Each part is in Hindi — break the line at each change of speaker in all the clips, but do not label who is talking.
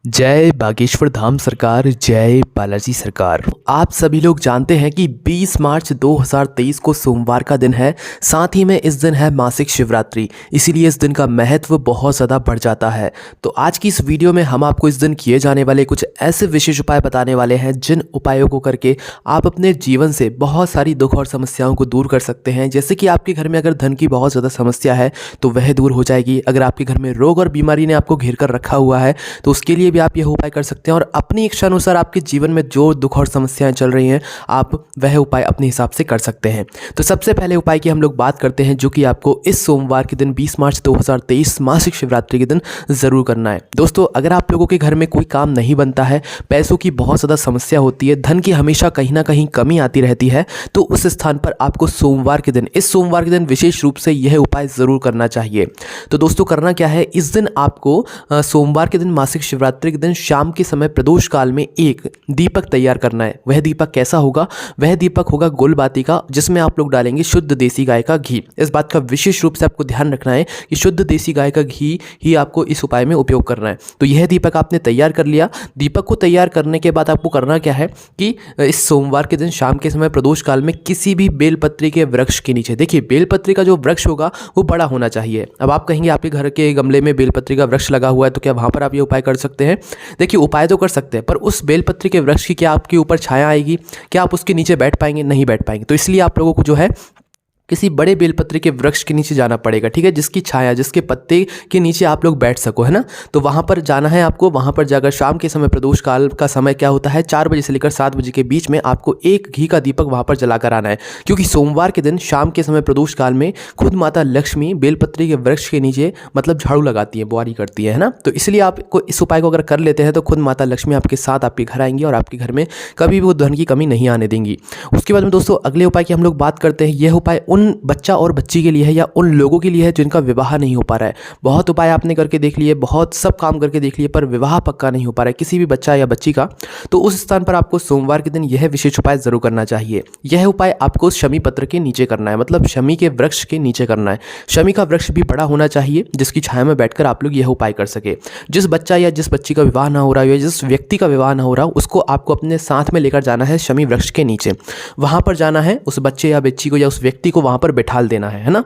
जय बागेश्वर धाम सरकार, जय बालाजी सरकार। आप सभी लोग जानते हैं कि 20 मार्च 2023 को सोमवार का दिन है। साथ ही में इस दिन है मासिक शिवरात्रि, इसीलिए इस दिन का महत्व बहुत ज़्यादा बढ़ जाता है। तो आज की इस वीडियो में हम आपको इस दिन किए जाने वाले कुछ ऐसे विशेष उपाय बताने वाले हैं जिन उपायों को करके आप अपने जीवन से बहुत सारी दुख और समस्याओं को दूर कर सकते हैं। जैसे कि आपके घर में अगर धन की बहुत ज़्यादा समस्या है तो वह दूर हो जाएगी। अगर आपके घर में रोग और बीमारी ने आपको घेर कर रखा हुआ है तो उसके लिए भी आप यह उपाय कर सकते हैं। और अपनी इच्छा अनुसार आपके जीवन में जो दुख और समस्याएं चल रही हैं आप वह उपाय अपने हिसाब से कर सकते हैं। तो सबसे पहले उपाय की हम लोग बात करते हैं जो कि आपको इस सोमवार के दिन 20 मार्च 2023 मासिक शिवरात्रि के दिन ज़रूर करना है। दोस्तों, अगर आप लोगों के घर में कोई काम नहीं बनता है, पैसों की बहुत ज़्यादा समस्या होती है, धन की हमेशा कहीं ना कहीं कमी आती रहती है, तो उस स्थान पर आपको सोमवार के दिन, इस सोमवार के दिन विशेष रूप से यह उपाय ज़रूर करना चाहिए। तो दोस्तों, करना क्या है, इस दिन आपको सोमवार के दिन मासिक शिवरात्रि के दिन शाम के समय प्रदोष काल में एक दीपक तैयार करना है। वह दीपक कैसा होगा? वह दीपक होगा गुलबाती का, जिसमें आप लोग डालेंगे शुद्ध देसी गाय का घी। इस बात का विशेष रूप से आपको ध्यान रखना है कि शुद्ध देसी गाय का घी ही आपको इस उपाय में उपयोग करना है। तो यह दीपक आपने तैयार कर लिया। दीपक को तैयार करने के बाद आपको करना क्या है कि इस सोमवार के दिन शाम के समय प्रदोष काल में किसी भी बेलपत्री के वृक्ष के नीचे, देखिए बेलपत्री का जो वृक्ष होगा वो बड़ा होना चाहिए। अब आप कहेंगे आपके घर के गमले में बेलपत्री का वृक्ष लगा हुआ है तो क्या वहां पर आप ये उपाय कर सकते हैं? देखिए, उपाय तो कर सकते हैं, पर उस बेलपत्री के वृक्ष की क्या आपके ऊपर छाया आएगी? क्या आप उसके नीचे बैठ पाएंगे? नहीं बैठ पाएंगे। तो इसलिए आप लोगों को जो है किसी बड़े बेलपत्री के वृक्ष के नीचे जाना पड़ेगा, ठीक है, जिसकी छाया, जिसके पत्ते के नीचे आप लोग बैठ सको, है ना। तो वहाँ पर जाना है आपको। वहाँ पर जाकर शाम के समय, प्रदोष काल का समय क्या होता है, 4 बजे से लेकर 7 बजे के बीच में आपको एक घी का दीपक वहाँ पर जलाकर आना है। क्योंकि सोमवार के दिन शाम के समय प्रदोष काल में खुद माता लक्ष्मी बेलपत्री के वृक्ष के नीचे मतलब झाड़ू लगाती है, बुआरी करती है ना। तो इसलिए आपको इस उपाय को अगर कर लेते हैं तो खुद माता लक्ष्मी आपके साथ आपके घर आएंगी और आपके घर में कभी भी वो धन की कमी नहीं आने देंगी। उसके बाद में दोस्तों, अगले उपाय की हम लोग बात करते हैं। यह उपाय उन बच्चा और बच्ची के लिए है या उन लोगों के लिए है जिनका विवाह नहीं हो पा रहा है। बहुत उपाय आपने करके देख लिए, बहुत सब काम करके देख लिए, पर विवाह पक्का नहीं हो पा रहा है किसी भी बच्चा या बच्ची का। तो उस स्थान पर आपको सोमवार के दिन यह विशेष उपाय जरूर करना चाहिए। यह उपाय आपको शमी पत्र के नीचे करना है, मतलब शमी के वृक्ष के नीचे करना है। शमी का वृक्ष भी बड़ा होना चाहिए जिसकी छाया में बैठकर आप लोग यह उपाय कर सके। जिस बच्चा या जिस बच्ची का विवाह ना हो रहा है या जिस व्यक्ति का विवाह ना हो रहा हो, उसको आपको अपने साथ में लेकर जाना है शमी वृक्ष के नीचे। वहां पर जाना है, उस बच्चे या बच्ची को या उस व्यक्ति को वहां पर बैठा देना है ना।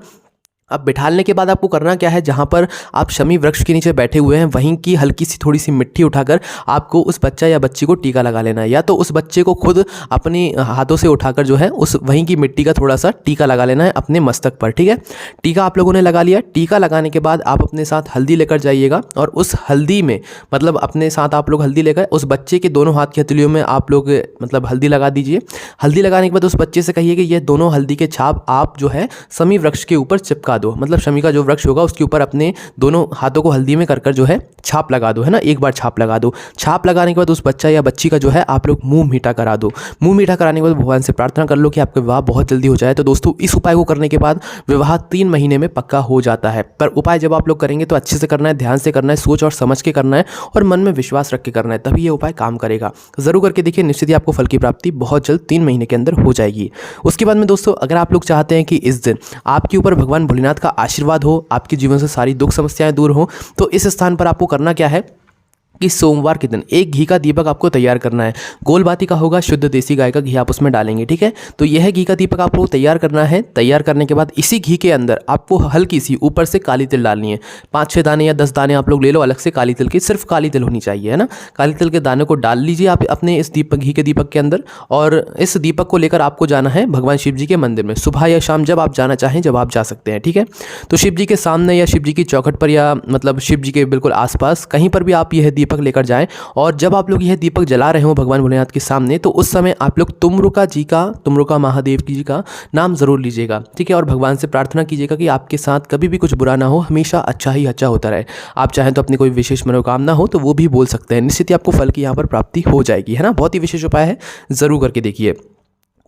अब बिठालने के बाद आपको करना क्या है, जहाँ पर आप शमी वृक्ष के नीचे बैठे हुए हैं वहीं की हल्की सी थोड़ी सी मिट्टी उठाकर आपको उस बच्चा या बच्ची को टीका लगा लेना है। या तो उस बच्चे को खुद अपने हाथों से उठाकर जो है उस वहीं की मिट्टी का थोड़ा सा टीका लगा लेना है अपने मस्तक पर, ठीक है। टीका आप लोगों ने लगा लिया। टीका लगाने के बाद आप अपने साथ हल्दी लेकर जाइएगा और उस हल्दी में, मतलब अपने साथ आप लोग हल्दी लेकर उस बच्चे के दोनों हाथ की हथेलियों में आप लोग मतलब हल्दी लगा दीजिए। हल्दी लगाने के बाद उस बच्चे से कहिए कि ये दोनों हल्दी के छाप आप जो है शमी वृक्ष के ऊपर चिपका दो। मतलब शमी का जो वृक्ष होगा उसके ऊपर अपने दोनों हाथों को हल्दी में कर जो है छाप लगा दो, है ना। एक बार छाप लगा दो। छाप लगाने के बाद उस बच्चा या बच्ची का जो है आप लोग मुंह मीठा करा दो। मुंह मीठा कराने के बाद भगवान से प्रार्थना कर लो कि आपका विवाह बहुत जल्दी हो जाए। तो दोस्तों, इस उपाय को करने के बाद विवाह 3 महीने में पक्का हो जाता है। पर उपाय जब आप लोग करेंगे तो अच्छे से करना है, ध्यान से करना है, सोच और समझ के करना है और मन में विश्वास रख के करना है, तभी ये उपाय काम करेगा। जरूर करके देखिए, निश्चित ही आपको फल की प्राप्ति बहुत जल्द 3 महीने के अंदर हो जाएगी। उसके बाद में दोस्तों, अगर आप लोग चाहते हैं कि इस दिन आपके ऊपर भगवान भोलेनाथ का आशीर्वाद हो, आपके जीवन से सारी दुख समस्याएं दूर हो, तो इस स्थान पर आपको करना क्या है कि सोमवार के दिन एक घी का दीपक आपको तैयार करना है। गोलबाती का होगा, शुद्ध देसी गाय का घी आप उसमें डालेंगे, ठीक है। तो यह घी का दीपक आपको तैयार करना है। तैयार करने के बाद इसी घी के अंदर आपको हल्की सी ऊपर से काली तिल डालनी है। 5-6 दाने या 10 दाने आप लोग ले लो अलग से काली तिल की, सिर्फ काली तिल होनी चाहिए, है ना। काली तिल के दाने को डाल लीजिए आप अपने इस दीपक, घी के दीपक के अंदर। और इस दीपक को लेकर आपको जाना है भगवान शिव जी के मंदिर में। सुबह या शाम जब आप जाना चाहें, जब आप जा सकते हैं, ठीक है। तो शिव जी के सामने या शिव जी की चौखट पर या मतलब शिव जी के बिल्कुल आसपास कहीं पर भी आप यह दीपक लेकर जाएं। और जब आप लोग यह दीपक जला रहे हो भगवान भोलेनाथ के सामने, तो उस समय आप लोग तुमरुका महादेव जी का नाम जरूर लीजिएगा, ठीक है। और भगवान से प्रार्थना कीजिएगा कि आपके साथ कभी भी कुछ बुरा ना हो, हमेशा अच्छा ही अच्छा होता रहे। आप चाहें तो अपनी कोई विशेष मनोकामना हो तो वो भी बोल सकते हैं। निश्चित ही आपको फल की यहाँ पर प्राप्ति हो जाएगी, है ना। बहुत ही विशेष उपाय है, जरूर करके देखिए।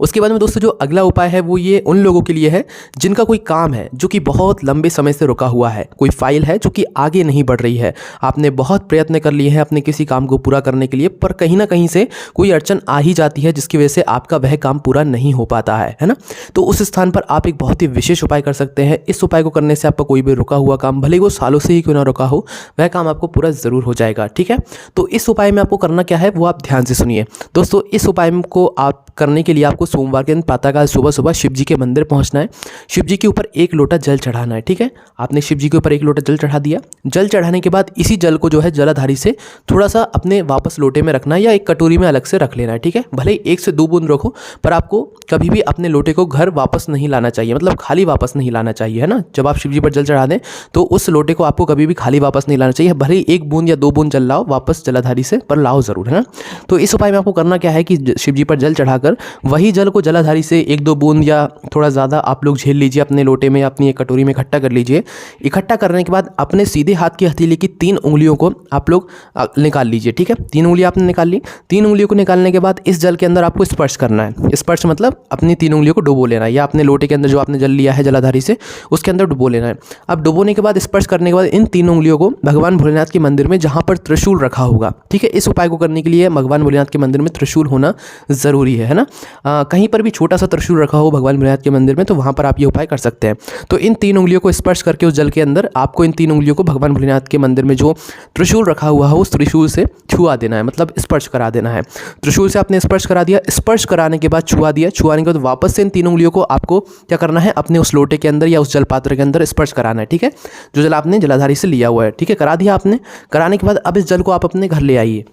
उसके बाद में दोस्तों जो अगला उपाय है वो ये उन लोगों के लिए है जिनका कोई काम है जो कि बहुत लंबे समय से रुका हुआ है, कोई फाइल है जो कि आगे नहीं बढ़ रही है, आपने बहुत प्रयत्न कर लिए हैं अपने किसी काम को पूरा करने के लिए, पर कहीं ना कहीं से कोई अड़चन आ ही जाती है जिसकी वजह से आपका वह काम पूरा नहीं हो पाता है ना। तो उस स्थान पर आप एक बहुत ही विशेष उपाय कर सकते हैं। इस उपाय को करने से आपका कोई भी रुका हुआ काम, भले वो सालों से ही क्यों ना रुका हो, वह काम आपको पूरा ज़रूर हो जाएगा। ठीक है, तो इस उपाय में आपको करना क्या है वो आप ध्यान से सुनिए दोस्तों। इस उपाय को आप करने के लिए आपको सोमवार के दिन प्रातःकाल सुबह सुबह शिव जी के मंदिर पहुंचना है, शिव जी के ऊपर एक लोटा जल चढ़ाना है। ठीक है, आपने शिव जी के ऊपर एक लोटा जल चढ़ा दिया। जल चढ़ाने के बाद इसी जल को जो है जलाधारी से थोड़ा सा अपने वापस लोटे में रखना है या एक कटोरी में अलग से रख लेना है। ठीक है, भले ही 1 से 2 बूंद रखो, पर आपको कभी भी अपने लोटे को घर वापस नहीं लाना चाहिए, मतलब खाली वापस नहीं लाना चाहिए, है ना। जब आप शिव जी पर जल चढ़ा दें तो उस लोटे को आपको कभी भी खाली वापस नहीं लाना चाहिए, भले ही 1 बूंद या 2 बूंद जल लाओ, वापस जलाधारी से पर लाओ ज़रूर, है ना। तो इस उपाय में आपको करना क्या है कि शिव जी पर जल चढ़ाकर वही जल को जलाधारी से 1-2 बूंद या थोड़ा ज़्यादा आप लोग झेल लीजिए, अपने लोटे में या अपनी एक कटोरी में इकट्ठा कर लीजिए। इकट्ठा करने के बाद अपने सीधे हाथ की हथेली की 3 उंगलियों को आप लोग निकाल लीजिए। ठीक है, 3 उंगलियां आपने निकाल ली। 3 उंगलियों को निकालने के बाद इस जल के अंदर आपको स्पर्श करना है। स्पर्श मतलब अपनी 3 उंगलियों को डुबो लेना है, या अपने लोटे के अंदर जो आपने जल लिया है जलाधारी से उसके अंदर डुबो लेना है। अब डुबोने के बाद, स्पर्श करने के बाद इन 3 उंगलियों को भगवान भोलेनाथ के मंदिर में जहाँ पर त्रिशूल रखा होगा, ठीक है, इस उपाय को करने के लिए भगवान भोलेनाथ के मंदिर में त्रिशूल होना ज़रूरी है ना। कहीं पर भी छोटा सा त्रिशूल रखा हो भगवान भोलेनाथ के मंदिर में तो वहाँ पर आप ये उपाय कर सकते हैं। तो इन 3 उंगलियों को स्पर्श करके उस जल के अंदर आपको इन 3 उंगलियों को भगवान भोलेनाथ के मंदिर में जो त्रिशूल रखा हुआ है उस त्रिशूल से छुआ देना है, मतलब स्पर्श करा देना है। त्रिशूल से आपने स्पर्श करा दिया, स्पर्श कराने के बाद छुआ दिया, छुआने के बाद वापस से इन 3 उंगलियों को आपको क्या करना है, अपने उस लोटे के अंदर या उस जल पात्र के अंदर स्पर्श कराना है। ठीक है, जो जल आपने जलाधारी से लिया हुआ है, ठीक है, करा दिया आपने। कराने के बाद अब इस जल को आप अपने घर ले आइए।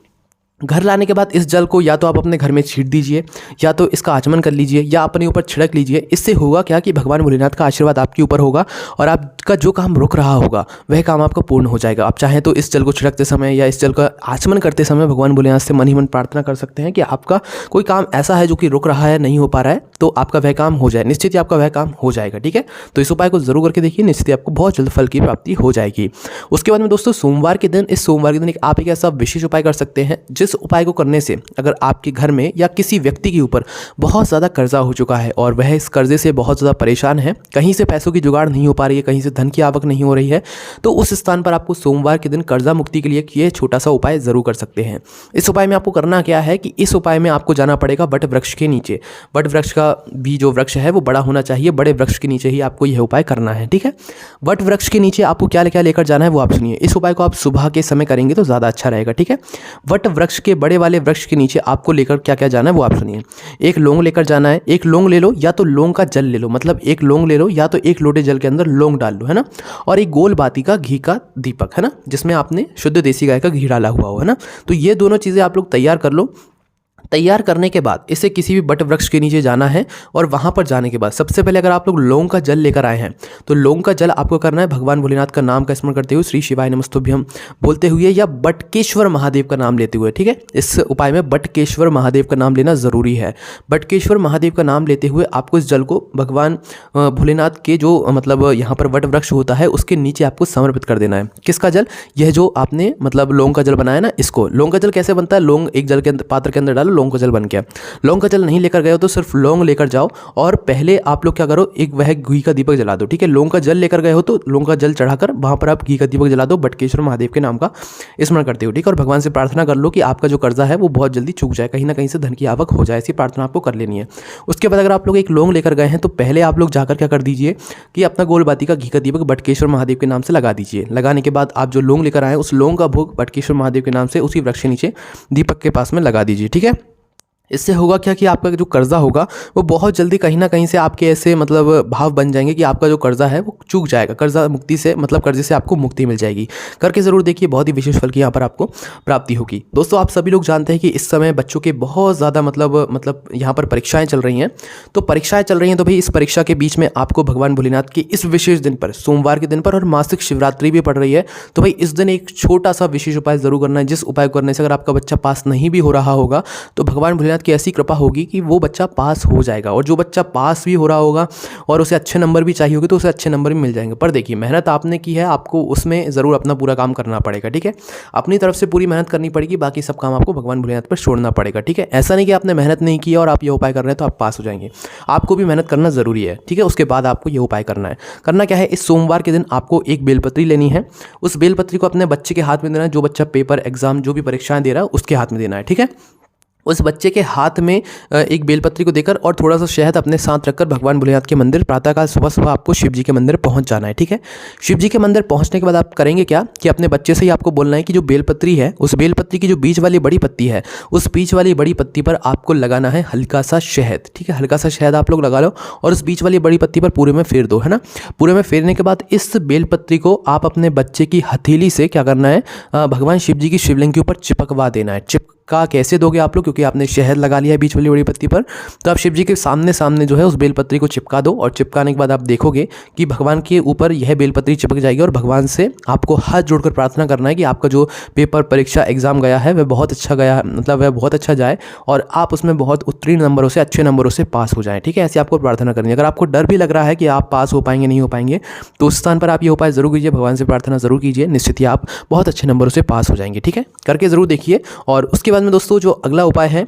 घर लाने के बाद इस जल को या तो आप अपने घर में छींट दीजिए, या तो इसका आचमन कर लीजिए, या अपने ऊपर छिड़क लीजिए। इससे होगा क्या कि भगवान भोलेनाथ का आशीर्वाद आपके ऊपर होगा और आपका जो काम रुक रहा होगा वह काम आपका पूर्ण हो जाएगा। आप चाहें तो इस जल को छिड़कते समय या इस जल का आचमन करते समय भगवान भोलेनाथ से मन ही मन प्रार्थना कर सकते हैं कि आपका कोई काम ऐसा है जो कि रुक रहा है, नहीं हो पा रहा है, तो आपका वह काम हो जाए, निश्चित ही आपका वह काम हो जाएगा। ठीक है, तो इस उपाय को जरूर करके देखिए, निश्चित ही आपको बहुत जल्द फल की प्राप्ति हो जाएगी। उसके बाद में दोस्तों सोमवार के दिन, इस सोमवार के दिन आप एक ऐसा विशेष उपाय कर सकते हैं जिस उपाय को करने से अगर आपके घर में या किसी व्यक्ति के ऊपर बहुत ज़्यादा कर्जा हो चुका है और वह इस कर्जे से बहुत ज़्यादा परेशान है, कहीं से पैसों की जुगाड़ नहीं हो पा रही है, कहीं से धन की आवक नहीं हो रही है, तो उस स्थान पर आपको सोमवार के दिन कर्जा मुक्ति के लिए ये छोटा सा उपाय ज़रूर कर सकते हैं। इस उपाय में आपको करना क्या है कि इस उपाय में आपको जाना पड़ेगा वट वृक्ष के नीचे। वट वृक्ष का भी जो वृक्ष है वो बड़ा होना चाहिए, बड़े वृक्ष के नीचे ही आपको यह उपाय करना है। ठीक है, वट वृक्ष के नीचे आपको क्या क्या लेकर जाना है वो आप सुनिए। इस उपाय को आप सुबह के समय करेंगे तो ज़्यादा अच्छा रहेगा। ठीक है, वट वृक्ष के बड़े वाले वृक्ष के नीचे आपको लेकर क्या क्या जाना है वो आप सुनिए। एक लौंग लेकर जाना है, एक लौंग ले लो या तो लौंग का जल ले लो, मतलब एक लौंग ले लो या तो एक लोटे जल के अंदर लौंग डाल लो, है ना, और एक गोल बाती का घी का दीपक, है ना, जिसमें आपने शुद्ध देसी गाय का घी डाला हुआ हो, है ना। तो ये दोनों चीज़ें आप लोग तैयार कर लो। तैयार करने के बाद इसे किसी भी बट वृक्ष के नीचे जाना है और वहाँ पर जाने के बाद सबसे पहले अगर आप लोग लौंग का जल लेकर आए हैं तो लौंग का जल आपको करना है भगवान भोलेनाथ का नाम का स्मरण करते हुए, श्री शिवाय नमस्तुभ्यम बोलते हुए या बटकेश्वर महादेव का नाम लेते हुए। ठीक है, इस उपाय में बटकेश्वर महादेव का नाम लेना ज़रूरी है। बटकेश्वर महादेव का नाम लेते हुए आपको इस जल को भगवान भोलेनाथ के जो मतलब यहाँ पर वट वृक्ष होता है उसके नीचे आपको समर्पित कर देना है। किसका जल? यह जो आपने मतलब लौंग का जल बनाया ना, इसको। लौंग का जल कैसे बनता है? लौंग एक जल के पात्र के अंदर डालो, लौंग का जल बन गया। लौंग का जल नहीं लेकर गए हो तो सिर्फ लौंग लेकर जाओ और पहले आप लोग क्या करो, एक वह घी का दीपक जला दो। ठीक है, लौंग का जल लेकर गए हो तो लौंग का जल चढ़ाकर वहां पर आप घी का दीपक जला दो, बटकेश्वर महादेव के नाम का स्मरण करते हो। ठीक है, और भगवान से प्रार्थना कर लो कि आपका जो कर्जा है वो बहुत जल्दी चूक जाए, कहीं ना कहीं से धन की आवक हो जाए, ऐसी प्रार्थना आपको कर लेनी है। उसके बाद अगर आप लोग एक लौंग लेकर गए हैं तो पहले आप लोग जाकर क्या कर दीजिए कि अपना गोल बाती का घी का दीपक बटकेश्वर महादेव के नाम से लगा दीजिए। लगाने के बाद आप जो लौंग लेकर आए उस लौंग का भोग बटकेश्वर महादेव के नाम से उसी वृक्ष के नीचे दीपक के पास में लगा दीजिए। ठीक है, इससे होगा क्या कि आपका जो कर्जा होगा वो बहुत जल्दी कहीं ना कहीं से आपके ऐसे मतलब भाव बन जाएंगे कि आपका जो कर्जा है वो चूक जाएगा। कर्जा मुक्ति से मतलब कर्जे से आपको मुक्ति मिल जाएगी। करके ज़रूर देखिए, बहुत ही विशेष फल की यहाँ पर आपको प्राप्ति होगी। दोस्तों, आप सभी लोग जानते हैं कि इस समय बच्चों के बहुत ज़्यादा मतलब यहाँ पर परीक्षाएँ चल रही हैं। तो परीक्षाएँ चल रही हैं तो भाई इस परीक्षा के बीच में आपको भगवान भोलेनाथ के इस विशेष दिन पर, सोमवार के दिन पर, और मासिक शिवरात्रि भी पड़ रही है, तो भाई इस दिन एक छोटा सा विशेष उपाय ज़रूर करना है, जिस उपाय करने से अगर आपका बच्चा पास नहीं भी हो रहा होगा तो भगवान भोलेनाथ भोलेनाथ की ऐसी कृपा होगी कि वो बच्चा पास हो जाएगा, और जो बच्चा पास भी हो रहा होगा और उसे अच्छे नंबर भी चाहिए होगी तो उसे अच्छे नंबर भी मिल जाएंगे। पर देखिए, मेहनत आपने की है, आपको उसमें ज़रूर अपना पूरा काम करना पड़ेगा, ठीक है। अपनी तरफ से पूरी मेहनत करनी पड़ेगी, बाकी सब काम आपको भगवान भोलेनाथ पर छोड़ना पड़ेगा, ठीक है। ऐसा नहीं कि आपने मेहनत नहीं की और आप ये उपाय कर रहे हैं तो आप पास हो जाएंगे। आपको भी मेहनत करना ज़रूरी है, ठीक है। उसके बाद आपको ये उपाय करना है। करना क्या है, इस सोमवार के दिन आपको एक बेलपत्री लेनी है। उस बेलपत्री को अपने बच्चे के हाथ में देना है, जो बच्चा पेपर एग्जाम जो भी परीक्षाएं दे रहा है उसके हाथ में देना है, ठीक है। उस बच्चे के हाथ में एक बेलपत्री को देकर और थोड़ा सा शहद अपने साथ रखकर भगवान भोलेनाथ के मंदिर प्रातःकाल सुबह सुबह आपको शिव जी के मंदिर पहुंच जाना है, ठीक है। शिव जी के मंदिर पहुंचने के बाद आप करेंगे क्या कि अपने बच्चे से ही आपको बोलना है कि जो बेलपत्री है, उस बेलपत्री की जो बीच वाली बड़ी पत्ती है, उस बीच वाली बड़ी पत्ती पर आपको लगाना है हल्का सा शहद, ठीक है। हल्का सा शहद आप लोग लगा लो और उस बीच वाली बड़ी पत्ती पर पूरे में फेर दो, है ना। पूरे में फेरने के बाद इस बेलपत्री को आप अपने बच्चे की हथेली से क्या करना है, भगवान शिव जी की शिवलिंग के ऊपर चिपकवा देना है। चिपका कैसे दोगे आप लोग, क्योंकि आपने शहद लगा लिया है बीच वाली बड़ी पत्ती पर, तो आप शिव जी के सामने सामने जो है उस बेलपत्री को चिपका दो, और चिपकाने के बाद आप देखोगे कि भगवान के ऊपर यह बेलपत्री चिपक जाएगी। और भगवान से आपको हाथ जोड़कर प्रार्थना करना है कि आपका जो पेपर परीक्षा एग्जाम गया है वह बहुत अच्छा गया, मतलब वह बहुत अच्छा जाए और आप उसमें बहुत उत्तीर्ण नंबरों से, अच्छे नंबरों से पास हो जाएं, ठीक है। ऐसी आपको प्रार्थना करनी है। अगर आपको डर भी लग रहा है कि आप पास हो पाएंगे नहीं हो पाएंगे, तो उस स्थान पर आप ये उपाय जरूर कीजिए, भगवान से प्रार्थना जरूर कीजिए, निश्चित ही आप बहुत अच्छे नंबरों से पास हो जाएंगे, ठीक है। करके जरूर देखिए। और उसके बाद में दोस्तों जो अगला उपाय है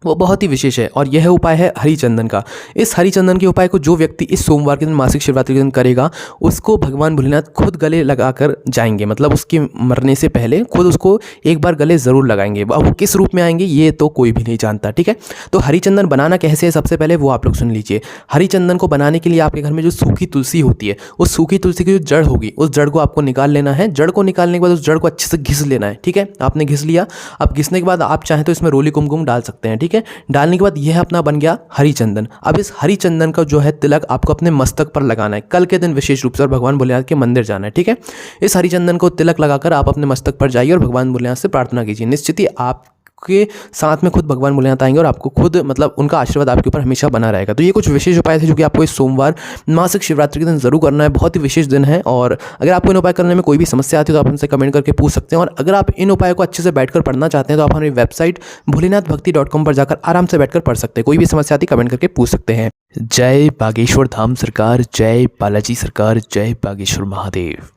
वो बहुत ही विशेष है, और यह उपाय है हरिचंदन का। इस हरिचंदन के उपाय को जो व्यक्ति इस सोमवार के दिन, मासिक शिवरात्रि के दिन करेगा, उसको भगवान भोलेनाथ खुद गले लगाकर जाएंगे, मतलब उसके मरने से पहले खुद उसको एक बार गले ज़रूर लगाएंगे। अब वो किस रूप में आएंगे ये तो कोई भी नहीं जानता, ठीक है। तो हरिचंदन बनाना कैसे है, सबसे पहले वो आप लोग सुन लीजिए। हरिचंदन को बनाने के लिए आपके घर में जो सूखी तुलसी होती है, उस सूखी तुलसी की जो जड़ होगी, उस जड़ को आपको निकाल लेना है। जड़ को निकालने के बाद उस जड़ को अच्छे से घिस लेना है, ठीक है। आपने घिस लिया। अब घिसने के बाद आप चाहें तो इसमें रोली कुमकुम डाल सकते हैं, ठीक है। डालने के बाद यह अपना बन गया हरिचंदन। अब इस हरिचंदन का जो है तिलक आपको अपने मस्तक पर लगाना है कल के दिन विशेष रूप से, और भगवान भोलेनाथ के मंदिर जाना है, ठीक है। इस हरिचंदन को तिलक लगाकर आप अपने मस्तक पर जाइए और भगवान भोलेनाथ से प्रार्थना कीजिए। निश्चित ही आप के साथ में खुद भगवान भोलेनाथ आएंगे और आपको खुद, मतलब उनका आशीर्वाद आपके ऊपर हमेशा बना रहेगा। तो ये कुछ विशेष उपाय थे जो कि आपको इस सोमवार मासिक शिवरात्रि के दिन जरूर करना है। बहुत ही विशेष दिन है, और अगर आपको इन उपाय करने में कोई भी समस्या आती है तो आप हमसे कमेंट करके पूछ सकते हैं। और अगर आप इन उपायों को अच्छे से बैठकर पढ़ना चाहते हैं तो आप हमारी वेबसाइट भोलेनाथभक्ति.com पर जाकर आराम से बैठकर पढ़ सकते हैं। कोई भी समस्या आती है कमेंट करके पूछ सकते हैं। जय बागेश्वर धाम सरकार, जय बालाजी सरकार, जय बागेश्वर महादेव।